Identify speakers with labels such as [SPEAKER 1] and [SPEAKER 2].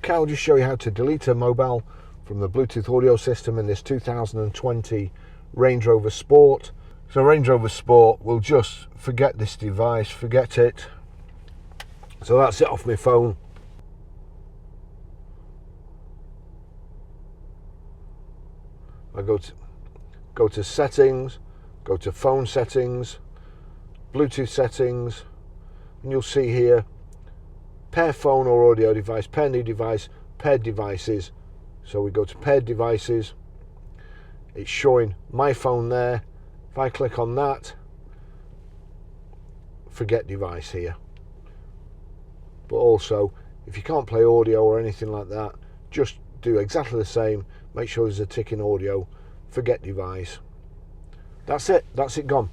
[SPEAKER 1] Okay, I'll just show you how to delete a mobile from the Bluetooth audio system in this 2020 Range Rover Sport. So Range Rover Sport will just forget this device, forget it. So that's it off my phone. I go to settings, go to phone settings, Bluetooth settings, and you'll see here pair phone or audio device, pair new device, paired devices. So we go to paired devices. It's showing my phone there. If I click on that, forget device here. But also, if you can't play audio or anything like that, just do exactly the same. Make sure there's a tick in audio, forget device. That's it gone.